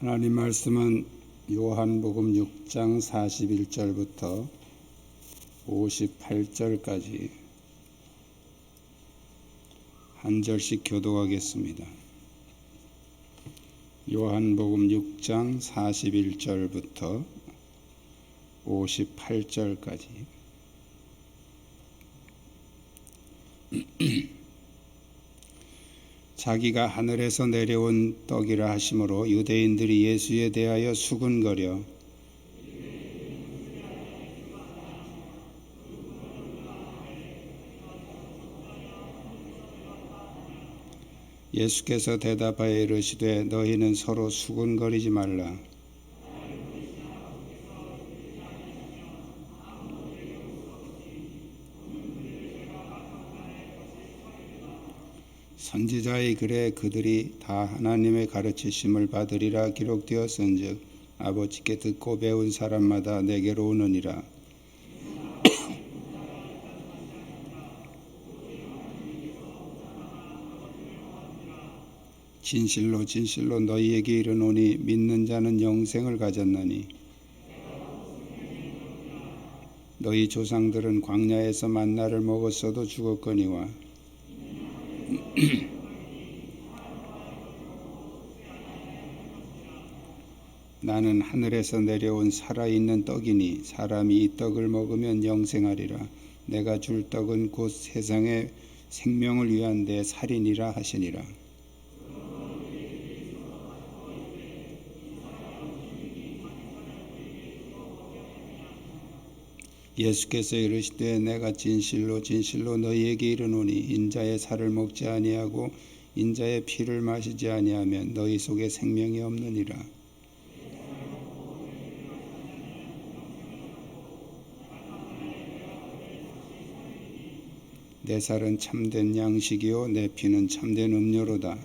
하나님 말씀은 요한복음 6장 41절부터 58절까지 한 절씩 교독하겠습니다. 요한복음 6장 41절부터 58절까지 자기가 하늘에서 내려온 떡이라 하심으로 유대인들이 예수에 대하여 수군거려 예수께서 대답하여 이르시되 너희는 서로 수군거리지 말라. 선지자의 글에 그들이 다 하나님의 가르치심을 받으리라 기록되었은즉 아버지께 듣고 배운 사람마다 내게로 오느니라. 진실로 진실로 너희에게 이르노니 믿는 자는 영생을 가졌나니 너희 조상들은 광야에서 만나를 먹었어도 죽었거니와 나는 하늘에서 내려온 살아있는 떡이니 사람이 이 떡을 먹으면 영생하리라. 내가 줄 떡은 곧 세상의 생명을 위한 내 살이니라 하시니라. 예수께서 이르시되 내가 진실로 진실로 너희에게 이르노니 인자의 살을 먹지 아니하고 인자의 피를 마시지 아니하면 너희 속에 생명이 없느니라. 내 살은 참된 양식이요 내 피는 참된 음료로다.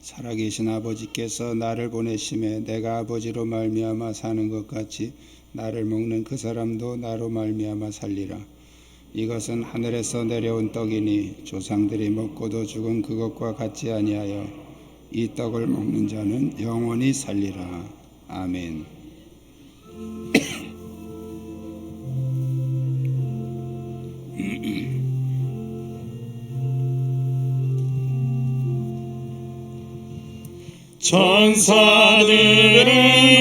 살아계신 아버지께서 나를 보내심에 내가 아버지로 말미암아 사는 것 같이 나를 먹는 그 사람도 나로 말미암아 살리라. 이것은 하늘에서 내려온 떡이니 조상들이 먹고도 죽은 그것과 같지 아니하여 이 떡을 먹는 자는 영원히 살리라. 아멘. 천사들의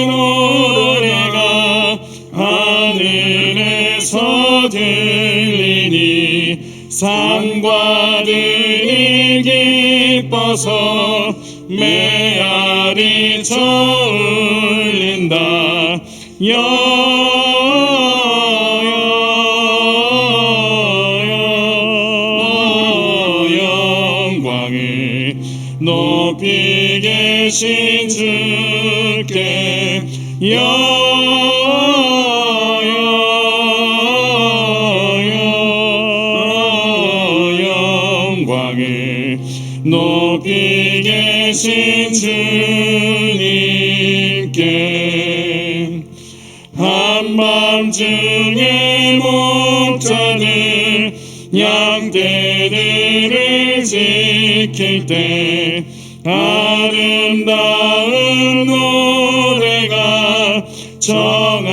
노래가 하늘에서 들리니 산과들이 기뻐서 메아리 쳐울린다. 영광을 높이 계신 주께 영광을 높이 계신 주님께 한밤중에 목자들 양떼들을 지킬 때 아름다운 노래가 청하게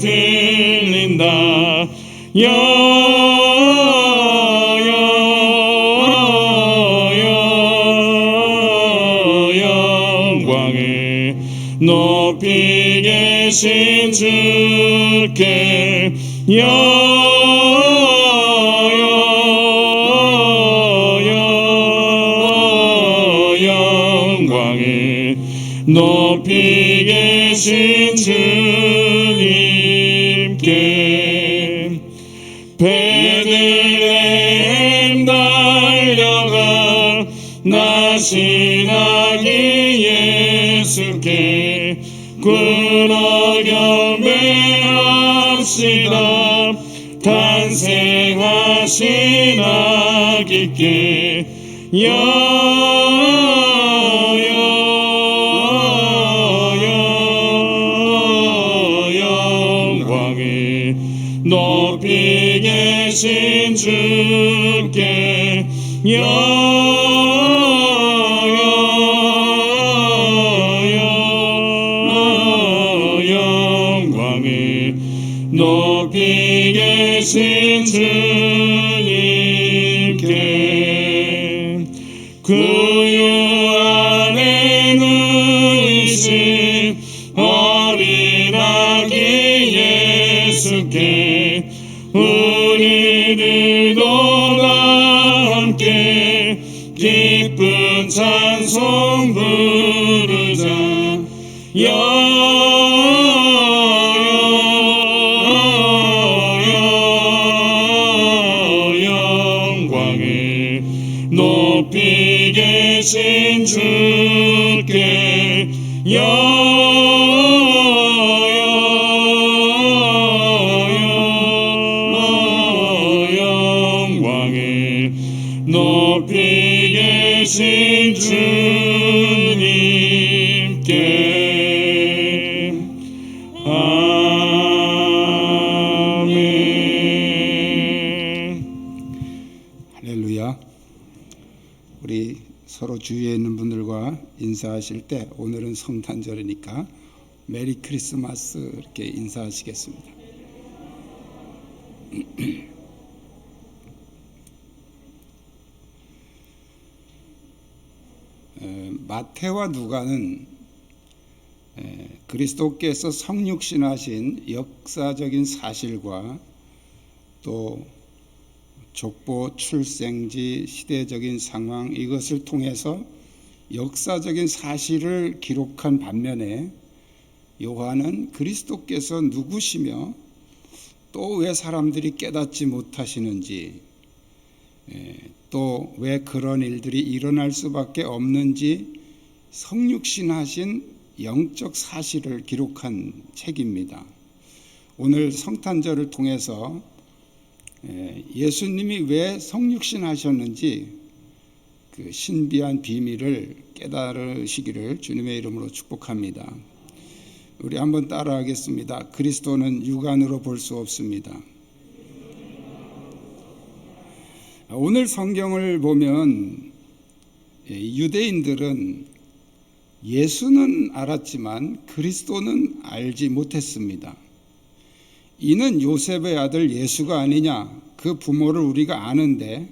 들린다. 영광을 높이 계신 주께 영광을 높이 계신 주님께 베들레헴 달려가 나신 아기 예수께 꿇어 경배합시다. 탄생하신 아기께 영광을 높이 계신 주 영광을 높이 계신 주님께 구유 안에 누이신 어린 아기 예수께 우리들도 다 함께 기쁜 찬송 부르자. 영광을 높이 계신 주께 영광을 높이 계신 주님께 아멘. 할렐루야. 우리 서로 주위에 있는 분들과 인사하실 때 오늘은 성탄절이니까 메리 크리스마스 이렇게 인사하시겠습니다. 마태와 누가는 그리스도께서 성육신하신 역사적인 사실과 또 족보, 출생지, 시대적인 상황 이것을 통해서 역사적인 사실을 기록한 반면에 요한은 그리스도께서 누구시며 또 왜 사람들이 깨닫지 못하시는지 또 왜 그런 일들이 일어날 수밖에 없는지 성육신하신 영적 사실을 기록한 책입니다. 오늘 성탄절을 통해서 예수님이 왜 성육신하셨는지 그 신비한 비밀을 깨달으시기를 주님의 이름으로 축복합니다. 우리 한번 따라하겠습니다. 그리스도는 육안으로 볼 수 없습니다. 오늘 성경을 보면 유대인들은 예수는 알았지만 그리스도는 알지 못했습니다. 이는 요셉의 아들 예수가 아니냐, 그 부모를 우리가 아는데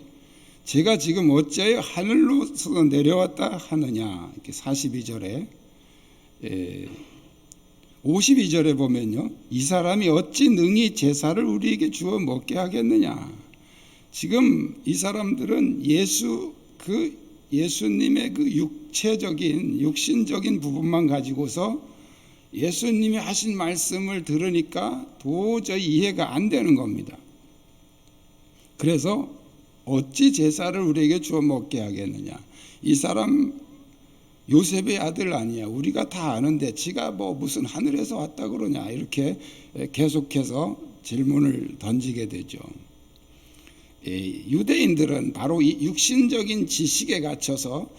제가 지금 어찌하여 하늘로서 내려왔다 하느냐. 이렇게 42절에 52절에 보면요, 이 사람이 어찌 능히 제사를 우리에게 주어 먹게 하겠느냐. 지금 이 사람들은 예수님의 그 육신적인 부분만 가지고서 예수님이 하신 말씀을 들으니까 도저히 이해가 안 되는 겁니다. 그래서 어찌 제사를 우리에게 주어 먹게 하겠느냐. 이 사람 요셉의 아들 아니야. 우리가 다 아는데 지가 뭐 무슨 하늘에서 왔다 그러냐. 이렇게 계속해서 질문을 던지게 되죠. 유대인들은 바로 이 육신적인 지식에 갇혀서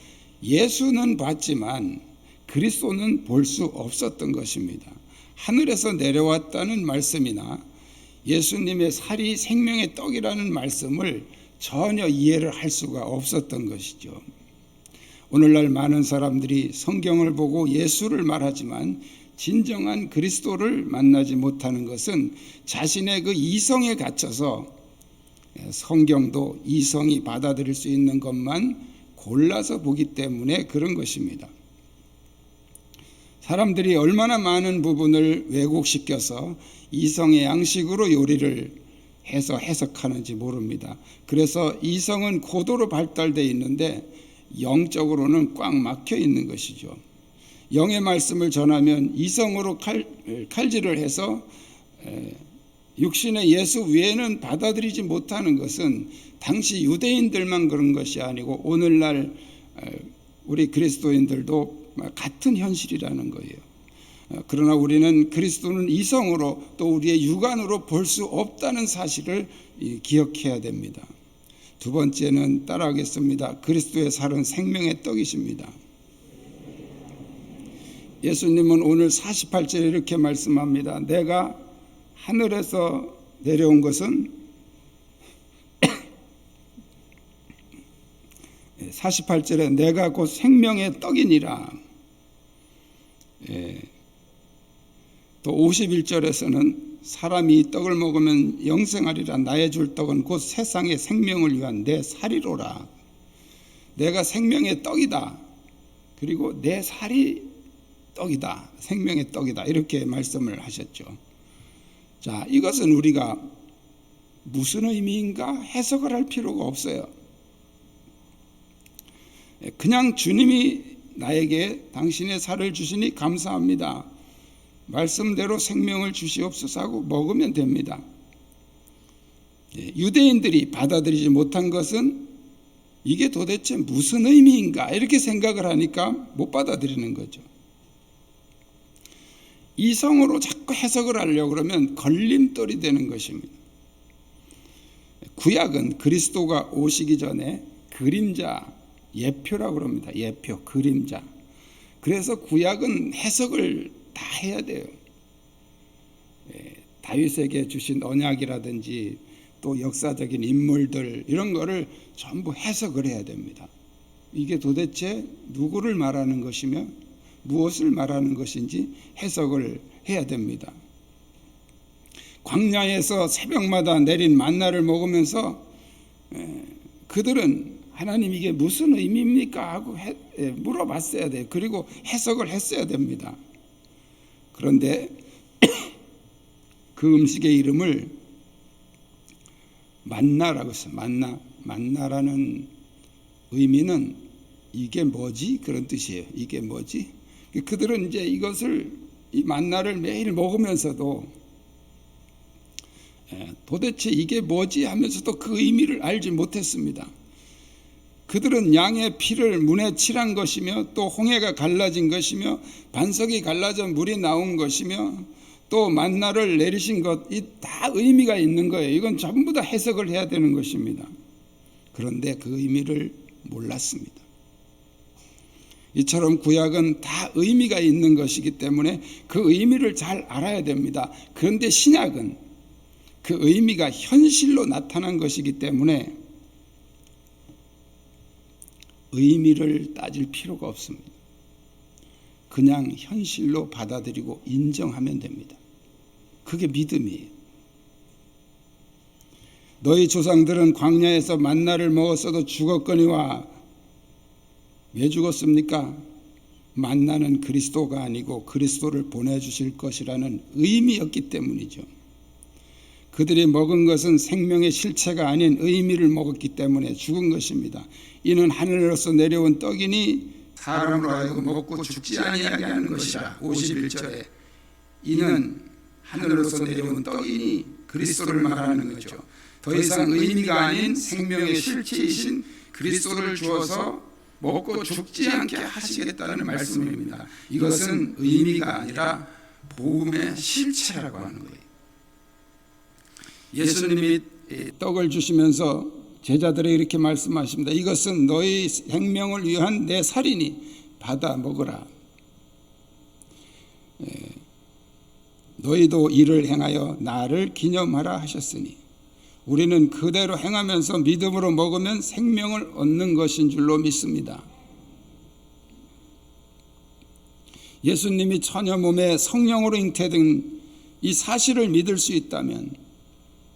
예수는 봤지만 그리스도는 볼 수 없었던 것입니다. 하늘에서 내려왔다는 말씀이나 예수님의 살이 생명의 떡이라는 말씀을 전혀 이해를 할 수가 없었던 것이죠. 오늘날 많은 사람들이 성경을 보고 예수를 말하지만 진정한 그리스도를 만나지 못하는 것은 자신의 그 이성에 갇혀서 성경도 이성이 받아들일 수 있는 것만 골라서 보기 때문에 그런 것입니다. 사람들이 얼마나 많은 부분을 왜곡시켜서 이성의 양식으로 요리를 해서 해석하는지 모릅니다. 그래서 이성은 고도로 발달되어 있는데 영적으로는 꽉 막혀 있는 것이죠. 영의 말씀을 전하면 이성으로 칼질을 해서 육신의 예수 외에는 받아들이지 못하는 것은 당시 유대인들만 그런 것이 아니고 오늘날 우리 그리스도인들도 같은 현실이라는 거예요. 그러나 우리는 그리스도는 이성으로 또 우리의 육안으로 볼 수 없다는 사실을 기억해야 됩니다. 두 번째는 따라하겠습니다. 그리스도의 살은 생명의 떡이십니다. 예수님은 오늘 48절에 이렇게 말씀합니다. 내가 하늘에서 내려온 것은 48절에 내가 곧 생명의 떡이니라. 또 51절에서는 사람이 이 떡을 먹으면 영생하리라. 나의 줄 떡은 곧 세상의 생명을 위한 내 살이로라. 내가 생명의 떡이다. 그리고 내 살이 떡이다. 생명의 떡이다. 이렇게 말씀을 하셨죠. 자, 이것은 우리가 무슨 의미인가 해석을 할 필요가 없어요. 그냥 주님이 나에게 당신의 살을 주시니 감사합니다. 말씀대로 생명을 주시옵소서 하고 먹으면 됩니다. 유대인들이 받아들이지 못한 것은 이게 도대체 무슨 의미인가 이렇게 생각을 하니까 못 받아들이는 거죠. 이성으로 자꾸 해석을 하려고 그러면 걸림돌이 되는 것입니다. 구약은 그리스도가 오시기 전에 그림자, 예표라고 그럽니다. 예표, 그림자. 그래서 구약은 해석을 다 해야 돼요. 다윗에게 주신 언약이라든지 또 역사적인 인물들 이런 거를 전부 해석을 해야 됩니다. 이게 도대체 누구를 말하는 것이며 무엇을 말하는 것인지 해석을 해야 됩니다. 광야에서 새벽마다 내린 만나를 먹으면서 그들은 하나님 이게 무슨 의미입니까? 하고 물어봤어야 돼요. 그리고 해석을 했어야 됩니다. 그런데 그 음식의 이름을 만나라고 했어요. 만나라는 의미는 이게 뭐지? 그런 뜻이에요. 이게 뭐지? 그들은 이제 이 만나를 매일 먹으면서도 도대체 이게 뭐지? 하면서도 그 의미를 알지 못했습니다. 그들은 양의 피를 문에 칠한 것이며 또 홍해가 갈라진 것이며 반석이 갈라져 물이 나온 것이며 또 만나를 내리신 것, 이 다 의미가 있는 거예요. 이건 전부 다 해석을 해야 되는 것입니다. 그런데 그 의미를 몰랐습니다. 이처럼 구약은 다 의미가 있는 것이기 때문에 그 의미를 잘 알아야 됩니다. 그런데 신약은 그 의미가 현실로 나타난 것이기 때문에 의미를 따질 필요가 없습니다. 그냥 현실로 받아들이고 인정하면 됩니다. 그게 믿음이에요. 너희 조상들은 광야에서 만나를 먹었어도 죽었거니와 왜 죽었습니까? 만나는 그리스도가 아니고 그리스도를 보내주실 것이라는 의미였기 때문이죠. 그들이 먹은 것은 생명의 실체가 아닌 의미를 먹었기 때문에 죽은 것입니다. 이는 하늘에서 내려온 떡이니 사람으로 하여금 먹고 죽지 아니하게 하는 것이라. 51절에 이는 하늘에서 내려온 떡이니 그리스도를 말하는 거죠. 더 이상 의미가 아닌 생명의 실체이신 그리스도를 주어서 먹고 죽지 않게 하시겠다는 말씀입니다. 이것은 의미가 아니라 복음의 실체라고 하는 거예요. 예수님이 떡을 주시면서 제자들에게 이렇게 말씀하십니다. 이것은 너희 생명을 위한 내 살이니 받아 먹으라. 너희도 이를 행하여 나를 기념하라 하셨으니 우리는 그대로 행하면서 믿음으로 먹으면 생명을 얻는 것인 줄로 믿습니다. 예수님이 처녀 몸에 성령으로 잉태된 이 사실을 믿을 수 있다면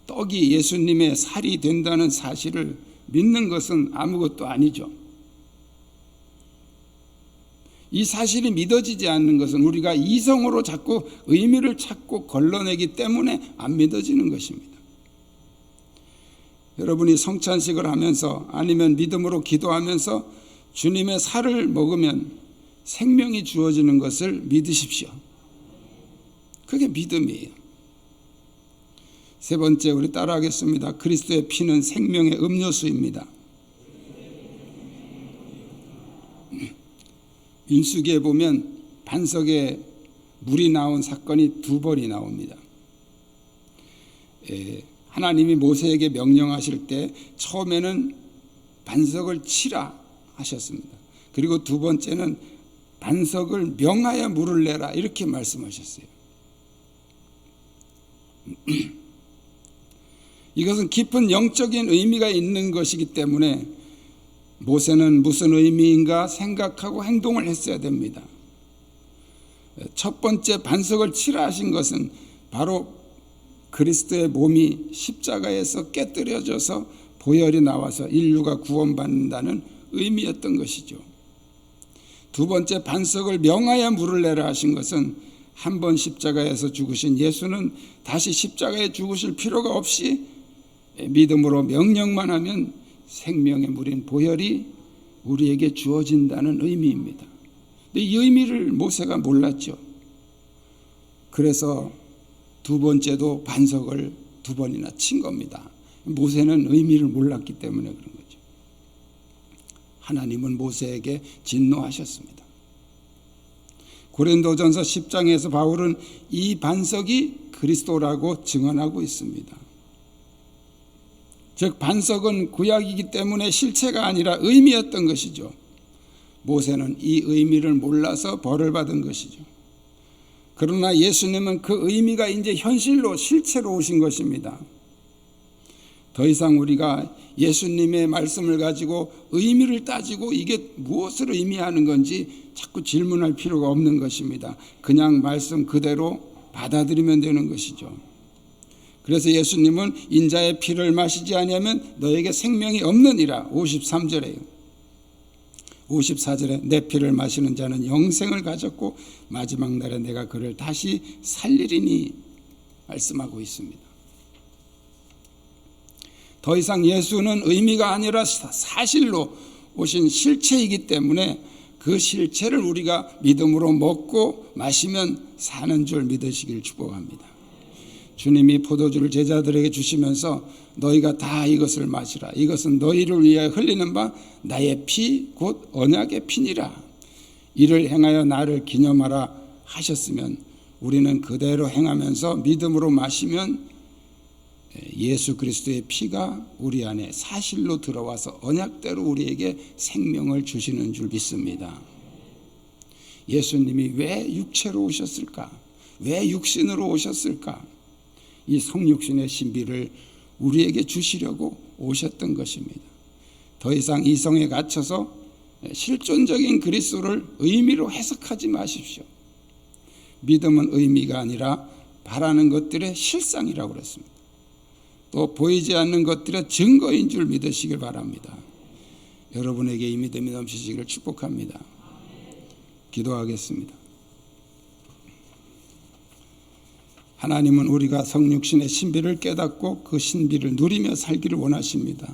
떡이 예수님의 살이 된다는 사실을 믿는 것은 아무것도 아니죠. 이 사실이 믿어지지 않는 것은 우리가 이성으로 자꾸 의미를 찾고 걸러내기 때문에 안 믿어지는 것입니다. 여러분이 성찬식을 하면서 아니면 믿음으로 기도하면서 주님의 살을 먹으면 생명이 주어지는 것을 믿으십시오. 그게 믿음이에요. 세 번째, 우리 따라하겠습니다. 그리스도의 피는 생명의 음료수입니다. 민수기에 보면 반석에 물이 나온 사건이 2번이 나옵니다. 하나님이 모세에게 명령하실 때 처음에는 반석을 치라 하셨습니다. 그리고 두 번째는 반석을 명하여 물을 내라 이렇게 말씀하셨어요. 이것은 깊은 영적인 의미가 있는 것이기 때문에 모세는 무슨 의미인가 생각하고 행동을 했어야 됩니다. 첫 번째 반석을 치라 하신 것은 바로 그리스도의 몸이 십자가에서 깨뜨려져서 보혈이 나와서 인류가 구원받는다는 의미였던 것이죠. 두 번째 반석을 명하여 물을 내라 하신 것은 한 번 십자가에서 죽으신 예수는 다시 십자가에 죽으실 필요가 없이 믿음으로 명령만 하면 생명의 물인 보혈이 우리에게 주어진다는 의미입니다. 근데 이 의미를 모세가 몰랐죠. 그래서 두 번째도 반석을 두 번이나 친 겁니다. 모세는 의미를 몰랐기 때문에 그런 거죠. 하나님은 모세에게 진노하셨습니다. 고린도전서 10장에서 바울은 이 반석이 그리스도라고 증언하고 있습니다. 즉 반석은 구약이기 때문에 실체가 아니라 의미였던 것이죠. 모세는 이 의미를 몰라서 벌을 받은 것이죠. 그러나 예수님은 그 의미가 이제 현실로 실체로 오신 것입니다. 더 이상 우리가 예수님의 말씀을 가지고 의미를 따지고 이게 무엇을 의미하는 건지 자꾸 질문할 필요가 없는 것입니다. 그냥 말씀 그대로 받아들이면 되는 것이죠. 그래서 예수님은 인자의 피를 마시지 아니하면 너에게 생명이 없느니라 53절에요. 54절에 내 피를 마시는 자는 영생을 가졌고 마지막 날에 내가 그를 다시 살리리니 말씀하고 있습니다. 더 이상 예수는 의미가 아니라 사실로 오신 실체이기 때문에 그 실체를 우리가 믿음으로 먹고 마시면 사는 줄 믿으시길 축복합니다. 주님이 포도주를 제자들에게 주시면서 너희가 다 이것을 마시라. 이것은 너희를 위하여 흘리는 바 나의 피 곧 언약의 피니라. 이를 행하여 나를 기념하라 하셨으면 우리는 그대로 행하면서 믿음으로 마시면 예수 그리스도의 피가 우리 안에 사실로 들어와서 언약대로 우리에게 생명을 주시는 줄 믿습니다. 예수님이 왜 육체로 오셨을까? 왜 육신으로 오셨을까? 이 성육신의 신비를 우리에게 주시려고 오셨던 것입니다. 더 이상 이성에 갇혀서 실존적인 그리스도를 의미로 해석하지 마십시오. 믿음은 의미가 아니라 바라는 것들의 실상이라고 그랬습니다. 또 보이지 않는 것들의 증거인 줄 믿으시길 바랍니다. 여러분에게 이 믿음이 넘치시기를 축복합니다. 기도하겠습니다. 하나님은 우리가 성육신의 신비를 깨닫고 그 신비를 누리며 살기를 원하십니다.